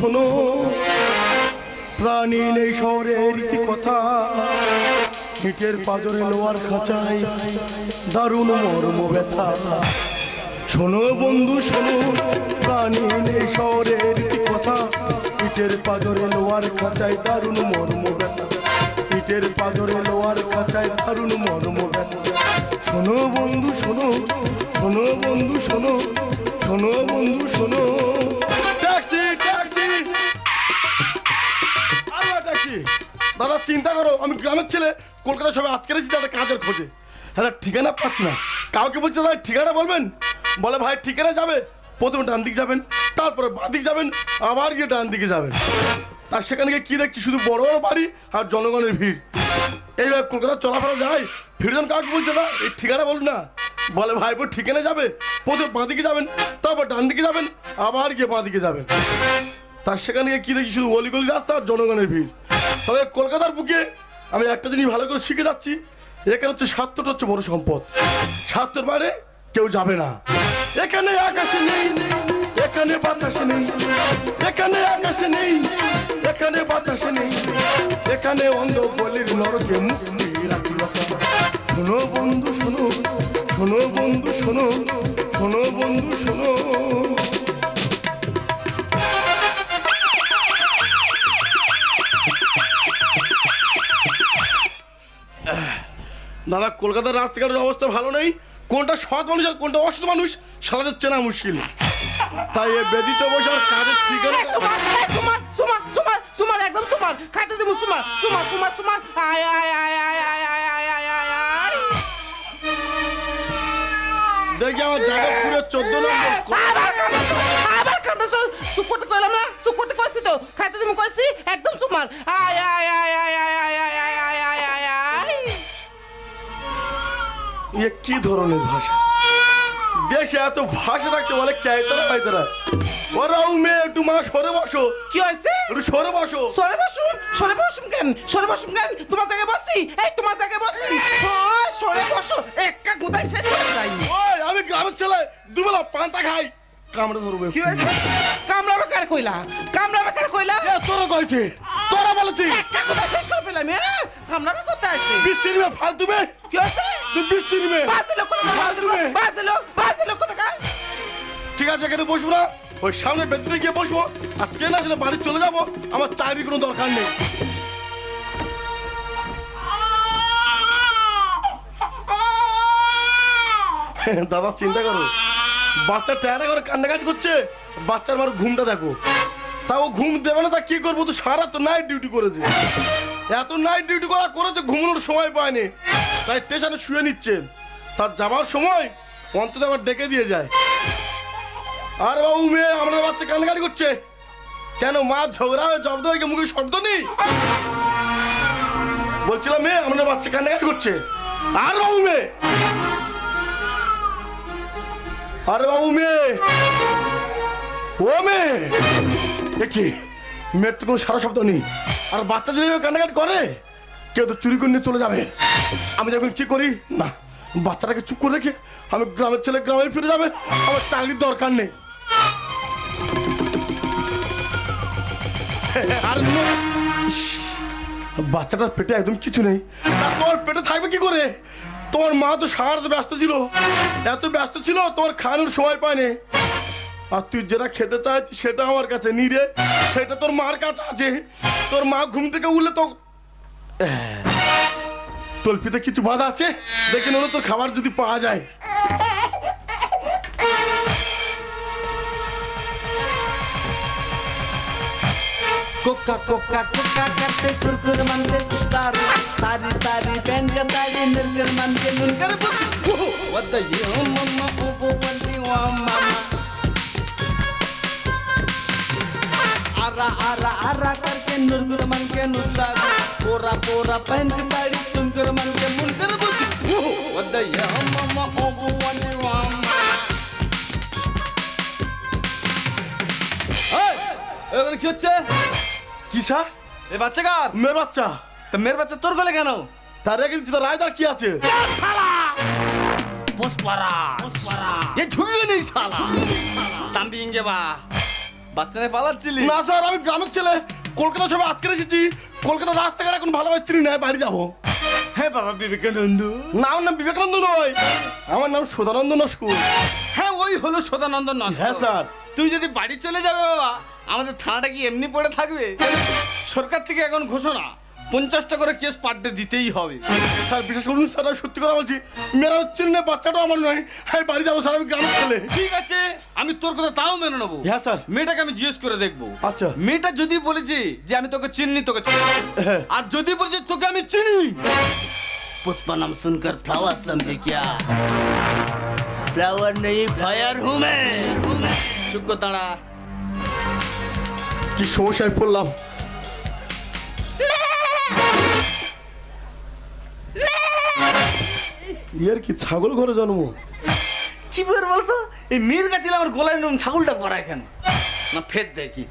শোনো, প্রাণী নেই শহরের কথা, ইটের পাজরে লোয়ার খাঁচায় দারুণ মর্ম ব্যথা। শোনো বন্ধু শোনো, প্রাণী নেই শহরের কথা, ইটের পাজরে লোয়ার খাঁচায় দারুণ মর্ম ব্যথা। ইটের পাজরে লোয়ার খাঁচায় দারুণ মর্ম ব্যথা। শোনো বন্ধু শোনো, শোনো বন্ধু শোনো, শোনো বন্ধু শোনো। ট্যাক্সি ট্যাক্সি, আরে ট্যাক্সি। দাদা চিন্তা করো, আমি গ্রামের ছেলে, কলকাতা সবাই আজকের এসেছি দাদা কাজের খোঁজে। হ্যাঁ ঠিকানা পাচ্ছি না, কাউকে বলছে দাদা ঠিকানা বলবেন? বলে ভাই ঠিকানা যাবে, প্রথমে ডান দিকে যাবেন, তারপরে বাঁ দিকে যাবেন, আবার গিয়ে ডান দিকে যাবেন। আর সেখানে গিয়ে কি দেখছি, শুধু বড় বড় বাড়ি আর জনগণের ভিড়। এইভাবে কলকাতা চলাফেরা যায়? ফিরজন কাউকে বলছে না এই ঠিকানা বলুন না। বলে ভাইপো ঠিকানা যাবে, প্রথমে বাঁ দিকে যাবেন, তারপর ডান দিকে যাবেন, আবার গিয়ে বাঁ দিকে যাবেন। তার সেখানে গিয়ে কি দেখছি, শুধু অলিগলি রাস্তা আর জনগণের ভিড়। তবে কলকাতার বুকে আমি একটা জিনিস ভালো করে শিখে যাচ্ছি, এখানে হচ্ছে স্বার্থটা হচ্ছে বড় সম্পদ, স্বার্থের বাইরে কেউ যাবে না। এখানে আকাশে নেই, এখানে বাতাসে নেই, এখানে আকাশে নেই, এখানে বাতাসে নেই, এখানে অন্ধ বলির নরকে মুক্তি রাখি। শোনো বন্ধু শোনো, শোনো বন্ধু শোনো, শোনো বন্ধু শোনো। দাদা কলকাতার রাস্তাঘাটের অবস্থা ভালো নেই, কোনটা সৎ মানুষ আর কোনটা অসৎ মানুষ সালাদের চেনা মুশকিল। তাই এ বেদিত বসার কাজের ঠিকানা একদম সুমার খাইতে দেবো, সুমার সুমার সুমার সুমার। আয় আয় আয় আয় আয় আয় আয় আয় আয় আয় আয়। দেখি আমার জায়গা পুরো 14 নম্বর। আবার কাঁদাছ, চুপ করতে কইলাম না, চুপ করতে কইছি তো, খাইতে দেবো কইছি, একদম সুমার। আয় আয় আয় আয় আয় আয় আয় আয় আয় আয় আয় আয়। এ কি ধরনের ভাষা? দেশে এত ভাষা থাকতে বলে কেতরা পাইতরা। ওরা উমে একটু মা সরে বসো। কি হয়েছে? একটু সরে বসো। সরে বসুম? সরে বসুম কেন? সরে বসুম কেন? তোমার জায়গায় বসি, এই তোমার জায়গায় বসি। ওই সরে বসো, একটা গোদাই শেষ করে যাই। ওই আমি গ্রামের ছেলে, দুবেলা পান্তা খাই, কামড়ে ধরবে। কি হয়েছে? কামড়া বেকার কইলা, কামড়া বেকার কইলা। এ তোরা কইছে, তোরা বলেছি। একটা গোদাই শেষ করে ফেলাম। কামড়া কোথায় আছে? বিস্তির মে ফালতু মে। কি হয়েছে? তুই বিস্তির মে বাজলো কোথায়? বাজলো কোথায়? ঠিক আছে এখানে বসবো না, ওই সামনে বেদিতে গিয়ে বসবো। আর ট্রেন আসলে বাড়ি চলে যাবো, আমার চাকরির কোনো দরকার নেই। দাদা চিন্তা করো, বাচ্চা টায়ারে করে কান্নাকাটি করছে, বাচ্চার মার ঘুমটা দেখো। তাও ঘুম দেবে না, তা কি করবো? তো সারা তো নাইট ডিউটি করেছে, এত নাইট ডিউটি করেছে, ঘুমানোর সময় পায়নি, তাই স্টেশনে শুয়ে নিচ্ছে। তার যাবার সময় অন্তত আবার ডেকে দিয়ে যায়। আর বাবু মেয়ে আমাদের বাচ্চা কান্নাকাটি করছে কেন? মা ঝগড়া হয়ে জব্দ হয়ে মুখে শব্দ নেই। বলছিলাম মেয়ে আমাদের বাচ্চা কান্নাকাটি করছে। আর বাবু মেয়ে, আরে বাবু মেয়ে, ও মেয়ে, কি মেয়ের তো কোনো সারা শব্দ নেই। আর বাচ্চা যদি কান্নাকাটি করে, কেউ তো চুরি করে নিয়ে চলে যাবে। আমি যখন কি করি না, বাচ্চাটাকে চুপ করে রেখে আমি গ্রামের ছেলে গ্রামে ফিরে যাবে, আমার চাকরির দরকার নেই। আর বাচ্চাটার পেটে একদম কিছু নেই, তোমার পেটে থাকবে কি করে? তোমার মা তো সারাতে ব্যস্ত ছিল, এত ব্যস্ত ছিল তোমার খাওয়ানোর সময় পায়নি। আর তুই যেটা খেতে চাইছিস সেটা আমার কাছে নি রে, সেটা তোর মার কাছে আছে। তোর মা ঘুম থেকে উঠলে তো তলপিতে কিছু বাধা আছে, দেখে নেবো তোর খাবার যদি পাওয়া যায়। कोका कोका कोका करते कुरकुर मनते सुतार सारी सारी पहन के साड़ी निर्कर मन के नुनकर what the yo mama obo wanti wa mama आरा आरा आरा करके नुनकर मन के नुतार पोरा पोरा पहन के साड़ी नुनकर मन के मुनकर what the yo mama obo wanti wa mama hey এখানে কি হচ্ছে? কি স্যার? এই বাচ্চা কার? মেয়ের বাচ্চা। তা মেয়ের বাচ্চা তোর গলে কেন? তার রেখে দিচ্ছি, তার রায়দার কি আছে? পুষ্পারা পুষ্পারা ये झुकेगा नहीं साला तंबिंगे बा বাচ্চা নিয়ে পালাচ্ছিলি? না স্যার, আমি গ্রামের ছেলে, কলকাতা সবে আজকে এসেছি। কলকাতার রাস্তাঘাট এখন ভালোভাবে চিনি না, বাড়ি যাবো। হ্যাঁ বাবা বিবেকানন্দ। না, আমার নাম বিবেকানন্দ নয়, আমার নাম সদানন্দ নস্কর। হ্যাঁ ওই হলো সদানন্দ নস্কর। হ্যাঁ স্যার। তুই যদি বাড়ি চলে যাবে বাবা, আমাদের থানাটা কি এমনি পড়ে থাকবে? সরকার থেকে এখন ঘোষণা 50টা করে কেস পার ডে দিতেই হবে। স্যার বিশেষ করুন স্যার, আমি সত্যি কথা বলছি, মেয়েরা চিনি না, বাচ্চাটাও আমার নয়। হ্যাঁ বাড়ি যাবো স্যার, আমি গ্রামের ছেলে। ঠিক আছে, আমি তোর কথা তাও মেনে নেবো। হ্যাঁ স্যার। মেয়েটাকে আমি জিজ্ঞেস করে দেখবো। আচ্ছা। মেয়েটা যদি বলেছে যে আমি তোকে চিনি, তোকে চিনি, হ্যাঁ। আর যদি বলেছে তোকে আমি চিনি, पुष्पा नाम सुनकर फ्लावर समझे क्या? फ्लावर नहीं फायर हूँ मैं। चुप को ताड़ा। কি সমস্যায় পড়লাম। ইয়ার কি ছাগল ঘরে জন্ম? কি বল বলতো, এই মেয়ের কাছে আমার গলায় নুন ছাগলটা পড়া কেন না? ফের দেখি।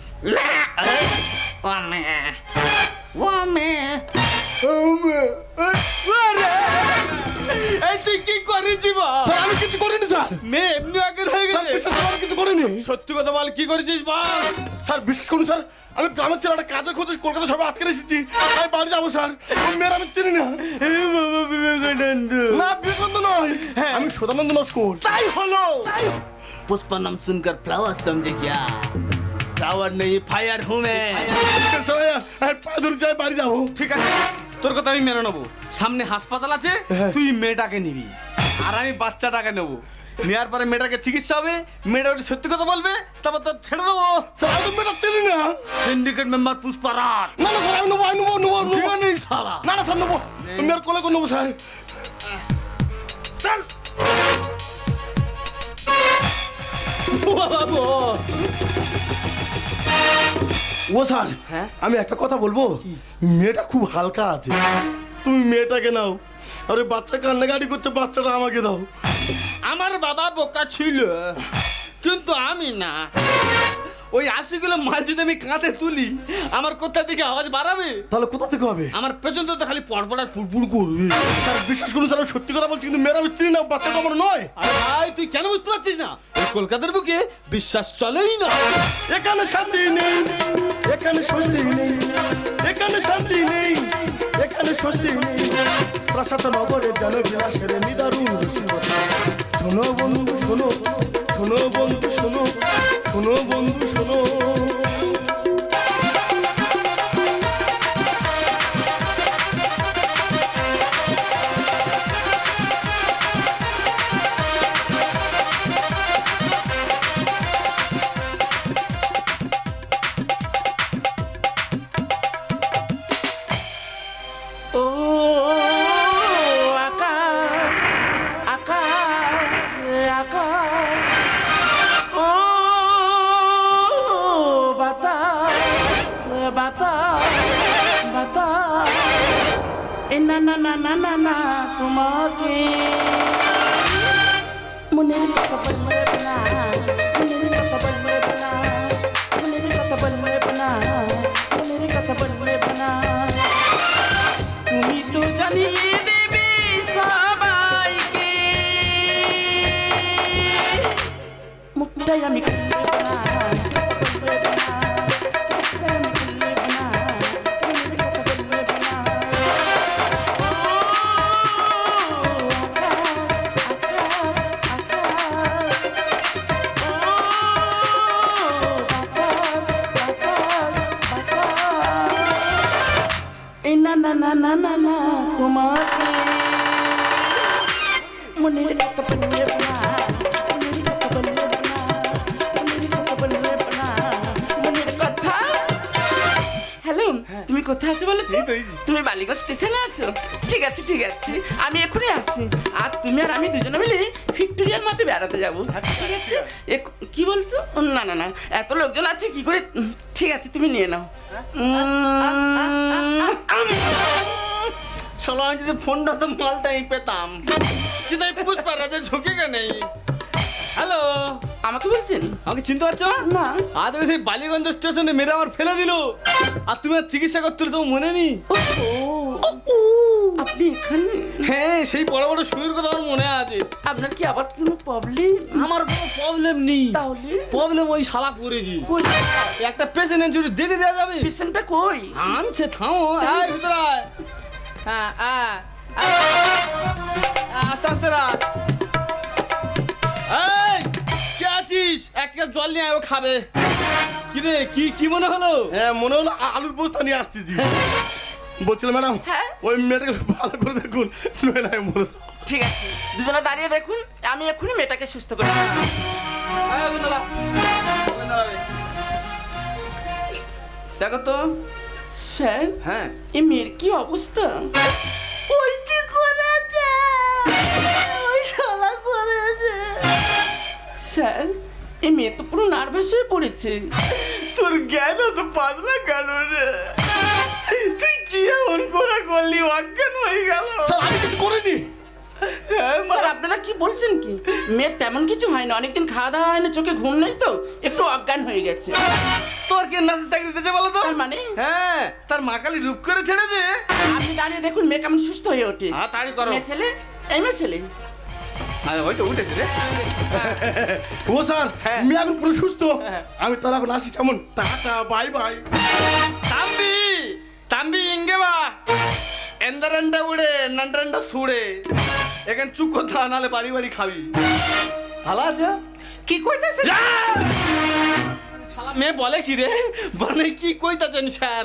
এই তুই কি করেছিস বল? স্যার আমি কিছু করিনি স্যার। মেয়ে এমনি আগের হয়ে স্যার গেছে। বিশ্বাস করুন, আমি কিছু করিনি। সত্যি কথা বল, কি করেছিস বল? স্যার বিশ্বাস করুন স্যার, আমি গ্রামের ছেলে, একটা কাজের খোঁজে কলকাতা সবে আজকে এসেছি। আমি বাড়ি যাবো স্যার, ওই মেয়ের আমি চিনি না। বিবেকানন্দ না বিবেকানন্দ নয়, আমি সদানন্দ নস্কর। তাই হলো। पुष्पा नाम सुनकर फ्लावर समझे क्या? फ्लावर नहीं फायर हूँ मैं। স্যার পা ধরে যাই, বাড়ি যাবো। ঠিক আছে, তোর কথা আমি মেনে নেবো। সামনে হাসপাতাল আছে, তুই মেয়েটাকে নিবি আর আমি বাচ্চাটাকে নেবো। নেওয়ার পরে মেয়েটাকে চিকিৎসা হবে, মেয়েটা ওটা সত্যি কথা বলবে, তারপর তোর ছেড়ে দেবো। স্যার আমি তো মেয়েটা চিনি না। সিন্ডিকেট মেম্বার পুষ্পা রাত। না না স্যার, আমি নেবো, আমি নেবো, নেবো, নেবো। কেউ নেই শালা। না না স্যার নেবো, মেয়ের কোলে করে নেবো স্যার। চল। ও স্যার, হ্যাঁ? আমি একটা কথা বলবো, মেয়েটা খুব হালকা আছে, তুমি মেয়েটাকে নাও। আরে বাচ্চা কান্নাকাটি করছে, বাচ্চাটা আমাকে দাও। আমার বাবা বোকা ছিল, কিন্তু আমি না। ওই 80 কিলো মাল যদি আমি কাঁধে তুলি, আমার কোথা থেকে আওয়াজ বাড়াবে? তাহলে কোথা থেকে হবে? আমার পেছন তো খালি পড়পড় আর পুড়পুড় করবে। স্যার বিশ্বাস করুন স্যার, আমি সত্যি কথা বলছি, কিন্তু মেয়েরা আমি চিনি না, বাচ্চাটা আমার নয়। আরে ভাই তুই কেন বুঝতে পারছিস না? এই কলকাতার বুকে বিশ্বাস চলেই না। এখানে শান্তি নেই, এখানে স্বস্তি নেই, এখানে শান্তি নেই, এখানে স্বস্তি নেই। প্রাসাদ নগরে যেন বিলাসের নিদারুণ রসিকতা। শোনো বন্ধু শোনো, শোনো বন্ধু শোনো, শোনো বন্ধু শোনো। ও আকাশ, আকাশ, আকাশ, ও বাতাস, বাতাস, বাতাস, এ না না না না না না তোমাকে মনের কথা বলবে না, মনের কথা বলবে না, মনের কথা বলবে না, মনের কথা বলবে না। তুমি তো জানিয়ে দেবে সবাইকে, মুখটাই আমি খুলব না, বলব না, মুখটাই আমি খুলব না, মনের কথা বলব না। না না না না না না তোমাকে মনের কথা বলবে না, মনের কথা বলবে না, মনের কথা বলবে না, মনের কথা। হ্যালো, তুমি কোথায় আছো বলো তো? তুমি বালিগঞ্জ স্টেশনে আছো? ঠিক আছে ঠিক আছে, আমি এখনই আসছি। আজ তুমি আর আমি দুজনে মিলে ভিক্টোরিয়ার মাঠে বেড়াতে যাবো। ঠিক আছে? কি বলছো? না না না, এত লোকজন আছে কি করে? ঠিক আছে তুমি নিয়ে নাও। শালা আমি যদি ফোনটা তো মালটাই পেতাম, সেটাই পুষ্পা রাজা ঝুঁকে গে নেই। হ্যালো, আমাকে বলছেন? আমাকে চিনতে পারছো না। আজ ওই সেই বালিগঞ্জ স্টেশনে মেরে আমার ফেলে দিল, আর তুমি আর চিকিৎসা করতে তোমার মনে নেই? আপনি এখানে? হ্যাঁ, সেই বড় বড় শুয়ের কথা আমার মনে আছে। আপনার কি আবার কোনো প্রবলেম? আমার কোনো প্রবলেম নেই। তাহলে প্রবলেম ওই শালা করেছি। কই একটা পেশেন্ট যদি দেখে দেওয়া যাবে? পেশেন্টটা কই? আনছে, থামো। এই ভিতরে আয়। হ্যাঁ, আস্তে আস্তে রাখ। এই, কে আছিস? এক গ্লাস জল নিয়ে আয়, ও খাবে। কি রে, কি মনে হলো? হ্যাঁ, মনে হলো আলুর বস্তা নিয়ে আসতেছি। বলছিলাম ম্যাডাম, হ্যাঁ? ওই মেয়েটাকে ভালো করে দেখুন, নইলে আমি মরে যাবো। ঠিক আছে, দুজনে দাঁড়িয়ে দেখুন, আমি এক্ষুনি মেয়েটাকে সুস্থ করে দেব। আয়, ওখানে দাঁড়া। ওখানে দাঁড়াবে। দেখো তো। স্যার, হ্যাঁ, এই মেয়ের কি অবস্থা? ওই কি করেছে, ওই শালা করেছে। স্যার, এই মেয়ে তো পুরো নার্ভাস হয়ে পড়েছে। তোর জ্ঞান তো পাতলা কেন রে? তুই কি এমন করে করলি, অজ্ঞান হয়ে গেল? স্যার, আমি কিছু করিনি। স্যার, আপনারা কি বলছেন কি? মেয়ের তেমন কিছু হয় না, অনেকদিন খাওয়া দাওয়া হয় না, চোখে ঘুম নেই তো, একটু অজ্ঞান হয়ে গেছে। তোর কে নাচের চাকরি দিতেছে বলো তো? তার মানে? হ্যাঁ, তার মা কালী রূপ করে ছেড়েছে। আপনি দাঁড়িয়ে দেখুন মেয়ে কেমন সুস্থ হয়ে ওঠে। হ্যাঁ, তাই করো। মেয়ে ছেলে, এই মেয়ে ছেলে। আরে ওই তো উঠেছে রে। ও স্যার, হ্যাঁ। মেয়ে এখন পুরো সুস্থ। হ্যাঁ। আমি তাহলে এখন আসি, কেমন? Tata, bye bye. தம்பி இங்க வா. எந்த ரெண்ட விடு, நண்டு ரெண்ட சூடு. এখানে চুপ করতে নালে বাড়ি বাড়ি খাবি। ভালো আছে? কি কইতাছেন? শালা মেয়ে বলে কি রে? বলে কি কইতাছেন স্যার?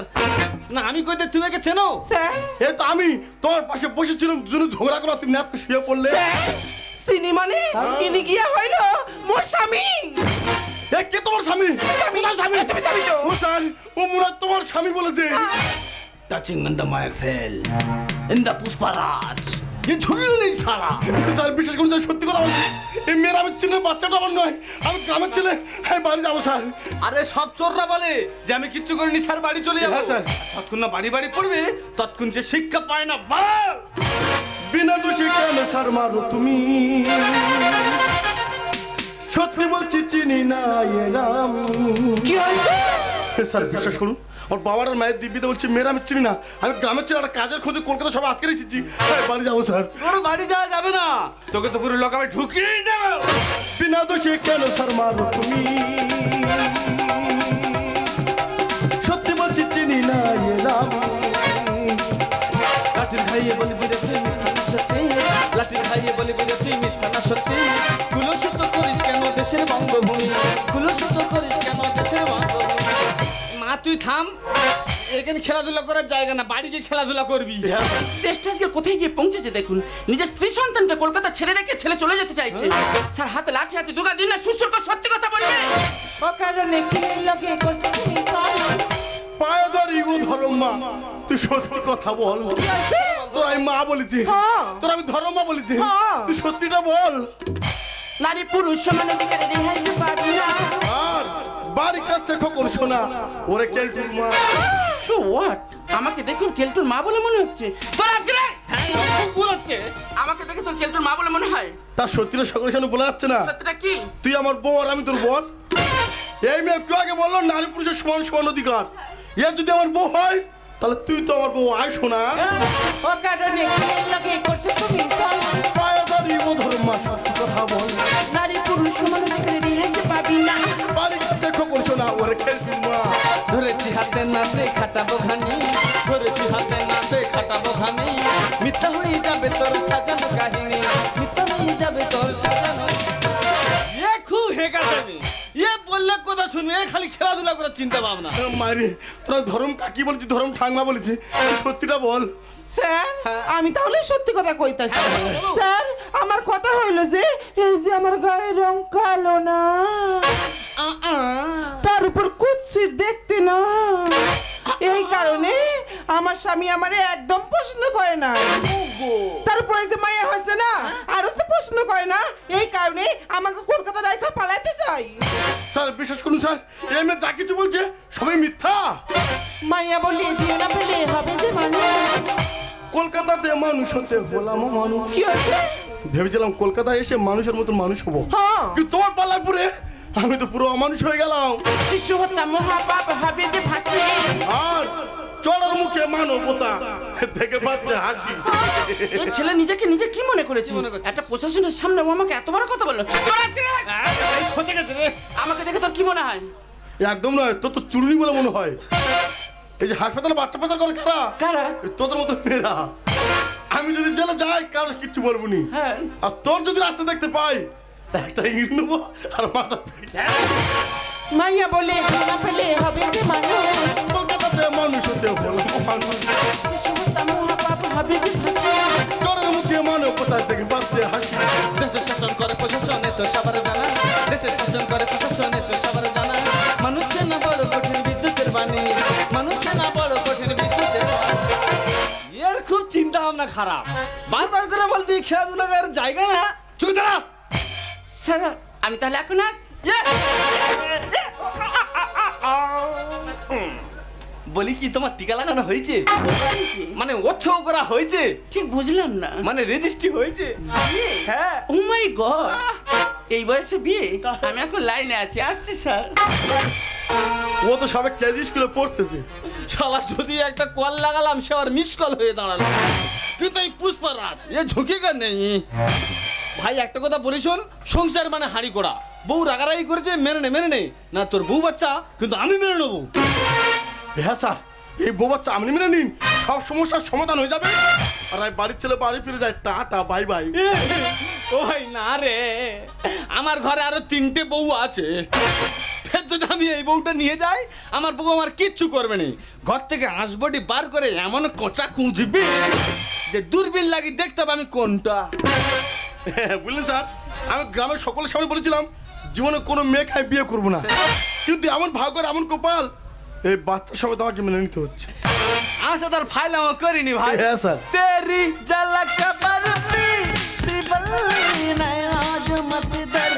না আমি কইতে তুমি কে চেনো? স্যার, এই তো আমি তোমার পাশে বসেছিলাম, দুজনে ঝগড়া করো, তুমি নাচ শুয়ে পড়লে। সিনি মানে ইনি গিয়া হইলো মোর স্বামী। এ কে তোমার স্বামী? স্বামী, স্বামী, তুমি স্বামী তো। ও স্যার, ও মনে হয় তোমার স্বামী বলেছে। টাচিং ইন দ্য মাইফেল ইন দ্য পুষ্পারাজ। এ ঝুঁকিও নেই সারা। স্যার, বিশেষ করে যে সত্যি কথা বলছি, এই মেয়ের আমি চিনের বাচ্চাটা আমার নয়, আমি গ্রামের ছেলে। হ্যাঁ, বাড়ি যাবো স্যার। আরে সব চোররা বলে যে আমি কিচ্ছু করিনি স্যার, বাড়ি চলে যাবো। হ্যাঁ, স্যার। তৎক্ষণ না বাড়ি বাড়ি পড়বে, তৎক্ষণ যে শিক্ষা পায় না। বল বিনা দোষী কেন স্যার মারো তুমি? সত্যি বলছি চিনি না এরাম। কি হইছে? স্যার, বিশ্বাস করুন, ওর বাবার আর মায়ের দিব্যিতে বলছি মেয়েরা আমি চিনি না, আমি গ্রামের ছেলে, একটা কাজের খোঁজে কলকাতা সব আজকে এসেছি। হ্যাঁ, বাড়ি যাবো স্যার। তোর বাড়ি যাওয়া যাবে না, তোকে তো পুরো লোক আমি ঢুকিয়ে দেবো। বিনা দোষী কেন স্যার মারো তুমি? সত্যি বলছি চিনি না এরাম। লাঠির খাইয়ে বলি বুঝে তুই মিথ্যা না সত্যি, লাঠির খাইয়ে বলি বুঝে তুই মিথ্যা না সত্যি। কুলসুত করিস কেন দেশের বঙ্গভূমি, কুলসুত করিস কেন দেশের বঙ্গভূমি। মা তুই থাম, এখানে খেলাধুলা করার জায়গা না, বাড়ি গিয়ে খেলাধুলা করবি। দেশটা আজকে কোথায় গিয়ে পৌঁছেছে দেখুন। নিজের স্ত্রী সন্তানকে কলকাতা ছেড়ে রেখে ছেলে চলে যেতে চাইছে। স্যার, হাতে লাঠি আছে, দুগা দিন না সুসুর করে সত্যি কথা বলবে। ও কারণে কি লগে করছে তুমি সব? পায়ে ধরি ও ধরম মা, তুই সত্যি কথা বল। তোর আমি মা বলেছি, তোর আমি ধরম মা বলেছি, তুই সত্যিটা বল। নারী পুরুষ সমান অধিকারে রেহাই পাবি না। আর বাড়ি কাছে খোকন শোনা, ওরে কেলটুর মা। So what? আমাকে দেখুন কেলটুর মা বলে মনে হচ্ছে। তোর আজকে বলাচ্ছে আমাকে দেখে তোর কেলটুর মা বলে মনে হয়? তার সত্যিটা সকলের সামনে বলা যাচ্ছে না। সত্যিটা কি? তুই আমার বউ আর আমি তোর বর। এই মেয়ে একটু আগে বললো নারী পুরুষের সমান সমান অধিকার। এর যদি আমার বউ হয়, তাহলে তুই তো আমার বউ। আয় শোনা, ও কারণে কি লগে করছে তুমি সব? পায়ে ধরি ও ধরম মা, সত্যি কথা বল। নারী পুরুষ সমান অধিকারে রেহাই পাবি না। বাড়ি কাছে খোকন শোনা, ওরে কেলটুর মা। ধরেছি হাতে নাতে খাটাবো ঘানি, ধরেছি হাতে নাতে খাটাবো ঘানি। মিথ্যা হয়ে যাবে তোর সাজানো কাহিনী, মিথ্যা হয়ে যাবে তোর সাজানো। এ খুব হেকা যাবে, এ বললে কথা শুনবে, এ খালি খেলাধুলা করার চিন্তা ভাবনা। মারি, তোরা ধরম কাকি বলেছি, ধরম ঠাংমা বলেছি, তুই সত্যিটা বল। স্যার, আমি তাহলে সত্যি কথা কইতাছি। স্যার, আমার কথা হইল যে এই যে আমার গায়ের রং কালো না, তার উপর কুৎসিত দেখতে না, এই কারণে আমার স্বামী আমারে একদম পছন্দ করে না। তারপরে যে মায়া হয়েছে না, আরো তো পছন্দ করে না, এই কারণে আমাকে কলকাতা রাইখা পালাইতে চাই। স্যার, বিশ্বাস করুন স্যার, এই মেয়ে যা কিছু বলছে সবই মিথ্যা। মাইয়া বলি দিও না পেলে হবে যে মানুষ। কলকাতাতে মানুষ হতে হলাম মানুষ। কি হয়েছে? ভেবেছিলাম কলকাতায় এসে মানুষের মতন মানুষ হবো, হ্যাঁ। কিন্তু তোমার পাল্লাপুরে আমি তো পুরো অমানুষ হয়ে গেলাম। শিশু হত্যা মহাপাপ হবে যে ফাঁসি। আর চড়ার মুখে মুখে মানবতা দেখে পাচ্ছে হাসি। এই ছেলে নিজেকে নিজে কি মনে করেছে? একটা প্রশাসনের সামনে ও আমাকে এত বড় কথা বললো। আমাকে দেখে তোর কি মনে হয়? একদম নয়, তোর তো চুরুনি বলে মনে হয়। এই যে হাসপাতালে বাচ্চা পাচার করে কারা? কারা? তোদের মতো মেয়েরা। আমি যদি জেলে যাই কারো কিচ্ছু বলবো নি, হ্যাঁ। আর তোর যদি রাস্তা দেখতে পাই একটা ইট নেবো আর মাথা মাইয়া বলে হাসা ফেলে হবে যে মানুষ, কলকাতাতে মানুষ হতে হলো মানুষ। হবে যে ভাষা, চোরের মুখে মানবতা দেখে পাচ্ছে হাসি। দেশের শাসন করে প্রশাসনে তো সবার জানা, দেশের শাসন করে প্রশাসনে তো সবার জানা। মানুষের না বড় কঠিন বিদ্যুতের বাণী, মানুষের না বড় কঠিন বিদ্যুতের বাণী। এর খুব চিন্তা ভাবনা খারাপ, বারবার করে বলতে খেলাধুলা করার জায়গা না। চুপ দাঁড়া। স্যার আমি তাহলে এখন আস। বলি কি তোমার টিকা লাগানো হয়েছে? মানে উৎসব করা হয়েছে? ঠিক বুঝলাম না। মানে রেজিস্ট্রি হয়েছে? হ্যাঁ। ও মাই গড, এই বয়সে বিয়ে? আমি এখন লাইনে আছি, আসছি স্যার। ও তো সবে কেজি স্কুলে পড়তেছে। শালা যদি একটা কল লাগালাম সে আর মিস কল হয়ে দাঁড়ালো। কিন্তু এই পুষ্পারাজ এ ঝুঁকি কার নেই। ভাই একটা কথা বলি শোন, সংসার মানে হাঁড়ি করা। বউ রাগারাগি করেছে মেনে নে না, তোর বউ বাচ্চা কিন্তু আমি মেনে নেবো। হ্যাঁ স্যার, এই বউ বাচ্চা আপনি মেনে নিন, সব সমস্যার সমাধান হয়ে যাবে। আর আমি বাড়ির ছেলে বাড়ি ফিরে যায়, টাটা বাই বাই। ও ভাই না রে, আমার ঘরে আরো 3টে বউ আছে। ফের যদি আমি এই বউটা নিয়ে যাই, আমার বউ আমার কিচ্ছু করবে না। ঘর থেকে হাঁসবডি বার করে এমন কোঁচা কুঁজবি যে দূরবীন লাগি দেখতে হবে আমি কোনটা। বুঝলেন স্যার, আমি গ্রামের সকলের সামনে বলেছিলাম জীবনে কোনো মেয়েকে আমি বিয়ে করবো না, কিন্তু এমন ভাগ্য এমন কপাল, এই বাচ্চার সঙ্গে তোমাকে মেনে নিতে হচ্ছে। আচ্ছা তার ফাইল আমার করিনি ভাই। হ্যাঁ স্যার। তেরি ঝলক বরফি দিবলি না আজ মত দর।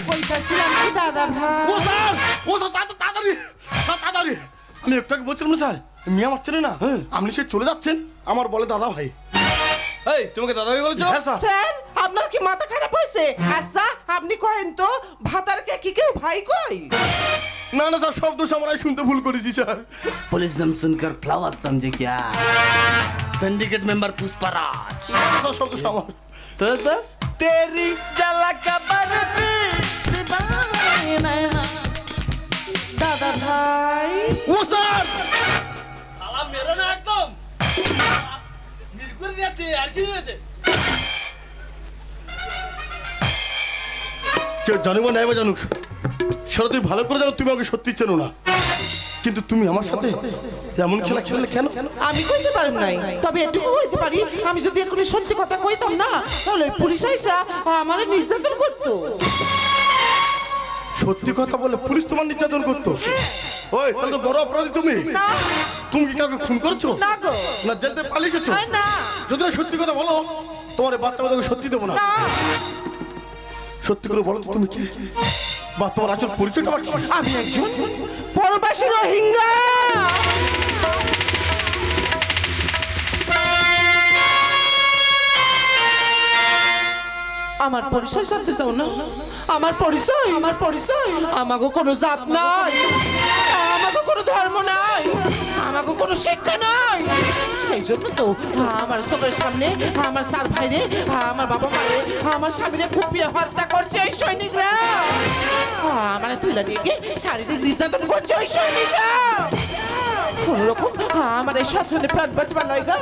বলতেছিলাম কি দাদা ভাই, ও স্যার তাড়াতাড়ি তাড়াতাড়ি। আমি একটু আগে বলছিলাম না স্যার, মেয়ে আমার চেনে না, আপনি সে চলে যাচ্ছেন, আমার বলে দাদা ভাই। এই তোমাকে দাদা ভাই বলেছো? হ্যাঁ স্যার। স্যার আপনার কি মাথা খারাপ হয়েছে? আচ্ছা আপনি কহেন তো ভাতারকে কি কেউ ভাই কই? না না স্যার, সব দোষ আমরাই শুনতে ভুল করেছি স্যার। पुलिस नाम सुनकर फ्लावर समझे क्या? Syndicate member Pushpraj. স্যার, সব দোষ আমার। तो बस तेरी झलक बरफी दीवानी नैना। দাদা ভাই ও স্যার, শালা মেরে না একদম মিল করে দিয়েছে। আর কি হয়েছে? কেউ জানুক নাই বা জানুক, সেটা তুমি ভালো করে জানো তুমি আমাকে সত্যি চেনো না, কিন্তু তুমি আমার সাথে এমন খেলা খেললে কেন? আমি কইতে পারব নাই, তবে এটুকু হইতে পারি আমি যদি এখন সত্যি কথা কইতাম না তাহলে পুলিশ আইসা আমার নির্যাতন করতো। সত্যি কথা বলে পুলিশ তোমার নির্যাতন করতো? ওই তাহলে তো বড় অপরাধী তুমি। না তুমি কি কাউকে খুন করেছো? না গো, না জেল থেকে পালিয়েছো? না যদি না সত্যি কথা বলো, তোমার এই বাচ্চা বাচ্চাকে সত্যি দেবো না। না সত্যি করে বলো তো তুমি কি, বা তোমার আসল পরিচয়টা কি? আমি একজন পরবাসী রোহিঙ্গা। আমার পরিচয় জানতে চাও না? আমার পরিচয় আমাকে কোনো জাত নাই, আমাকে কোনো ধর্ম নাই, আমাকে কোনো শিক্ষা নাই। সেই জন্য তো আমার চোখের সামনে আমার চার ভাইরে, আমার বাবা মারে, আমার স্বামীরে কুপিয়ে হত্যা করছে এই সৈনিকরা। আমার তুলে নিয়ে গিয়ে শারীরিক নির্যাতন করছে ওই সৈনিকরা। কোন রকম আমার এই সন্তানের প্রাণ বাঁচবার লয়গা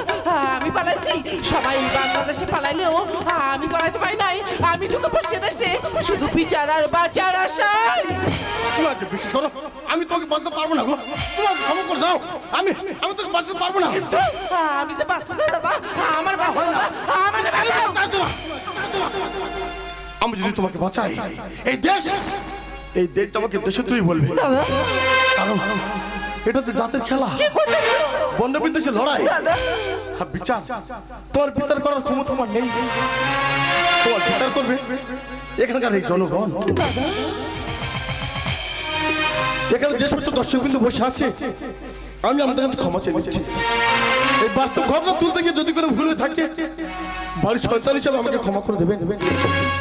আমি পালাইছি। সবাই বাংলাদেশে পালাইলেও আমি পালাইতে পারি নাই। আমি ঢুকে পড়ছি দেশে শুধু বিচার আর বাঁচার আশায়। তোমাকে বেশি সরো, আমি তোকে বাঁচতে পারবো না গো, তোমাকে ক্ষমা করে দাও। আমি তোকে বাঁচতে পারবো না। আমি যে বাঁচতে চাই দাদা, আমার বাবা দাদা আমার আমি যদি তোমাকে বাঁচাই, এই দেশ আমাকে দেশে তুই বলবে, কারণ এটাতে জাতের খেলা, বন্য বিদ্বেষের লড়াই, আর বিচার তোমার বিচার করার ক্ষমতা আমার নেই। তোমার বিচার করবে এখানকার এই জনগণ। এখানে যে সমস্ত দর্শক বিন্দু বসে আছে, আমি আমাদের কাছে ক্ষমা চেয়ে নিচ্ছি। এই বাস্তব ঘটনা তুলতে গিয়ে যদি কোনো ভুল হয়ে থাকে, বাড়ির সন্তান হিসাবে আমাকে ক্ষমা করে দেবেন।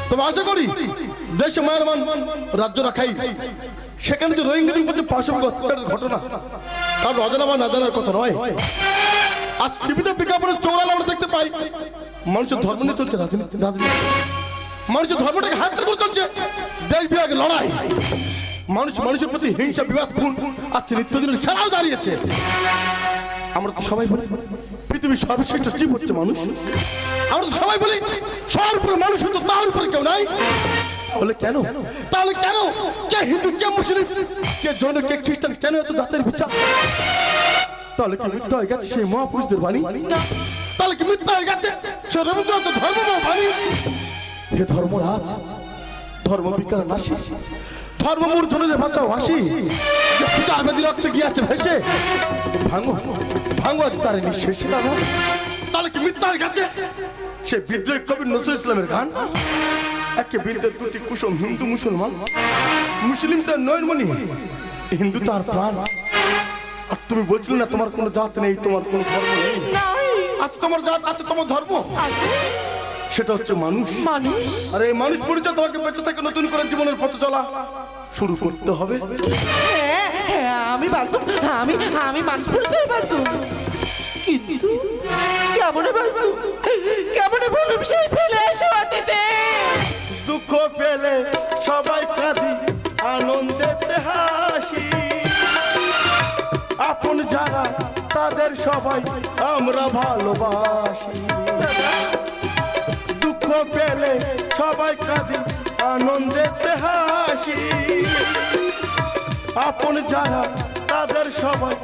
তবে আশা করি দেশে মায়ের মান রাজ্য রাখাই, সেখানে যে রোহিঙ্গাদের মধ্যে পাশবিক অত্যাচারের ঘটনা, কারণ অজানা বা না জানার কথা নয়। আজ টিভিতে বিজ্ঞাপনের চৌড়াল আমরা দেখতে পাই মানুষের ধর্ম নিয়ে চলছে রাজনীতি। মানুষের ধর্মটাকে হাত করে চলছে দেশ বিভাগের লড়াই। মানুষ মানুষের প্রতি হিংসা বিবাদ খুন আজকে নিত্যদিনের খেলাও দাঁড়িয়েছে। আমরা তো সবাই বলি পৃথিবীর সর্বশ্রেষ্ঠ জীব হচ্ছে মানুষ। আমরা তো সবাই বলি সবার উপরে মানুষ হতো, তার উপরে কেউ নাই। বলে কেন? তাহলে কেন কে হিন্দু, কে মুসলিম, কে জৈন, কে খ্রিস্টান, কেন এত জাতের বিচার? তাহলে কি মিথ্যা হয়ে গেছে সেই মহাপুরুষদের বাণী? তাহলে কি মিথ্যা হয়ে গেছে সে রবীন্দ্রনাথ ধর্মময় বাণী? হে ধর্মরাজ, ধর্ম বিকার নাশি, ধর্ম মূর্ধনের বাঁচাও হাসি, যে পূজার বেদি রক্তে গিয়েছে ভেসে, ভাঙো ভাঙো আজ তার নিঃশেষ। তাহলে কি মিথ্যা হয়ে গেছে সে বিদ্রোহী কবি নজরুল ইসলামের গান? একে বীরদের দুটি কুসুম, হিন্দু মুসলমান, মুসলিম তার নয়নমণি, হিন্দু তার প্রাণ। আর তুমি বলছিলে না তোমার কোনো জাত নেই, তোমার কোনো ধর্ম নেই। আজ তোমার জাত আছে, তোমার ধর্ম, সেটা হচ্ছে মানুষ। আর এই মানুষ পরিচয় তোমাকে বেঁচে থেকে নতুন করে জীবনের পথ চলা শুরু করতে হবে। আমি বাসু, আমি মানুষ পরিচয় বাসু, কিন্তু কেমন বাসু, কেমন বলুন সেই ফেলে এসে অতীতে দুঃখ পেলে সবাই কাঁদি, আনন্দেতে হাসি, আপন যারা তাদের সবাই আমরা ভালোবাসি। দুঃখ পেলে সবাই কাঁদি, আনন্দেতে হাসি, আপন যারা তাদের সবাই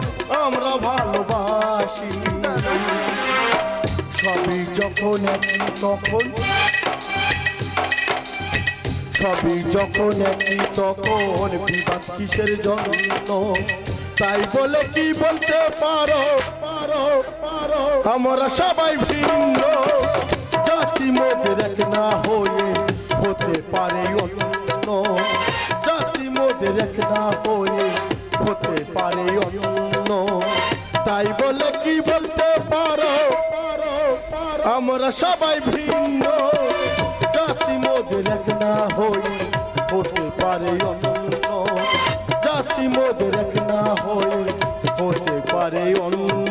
আমরা ভালোবাসি। সবই যখন একই তখন, সবই যখন একই তখন বিবাদ কিসের জন্য? তাই বলে কি বলতে পারো আমরা সবাই ভিন্ন, জাতি মোদের এক না হয়ে হতে পারে অন্য, জাতি মোদের এক না হয়ে হতে পারে অন্য। তাই বলে কি বলতে পারো আমরা সবাই ভিন্ন, জাতি মোদের এক না হয়ে হতে পারে অন্য, জাতি মোদের এক না হয়ে হতে পারে অন্য।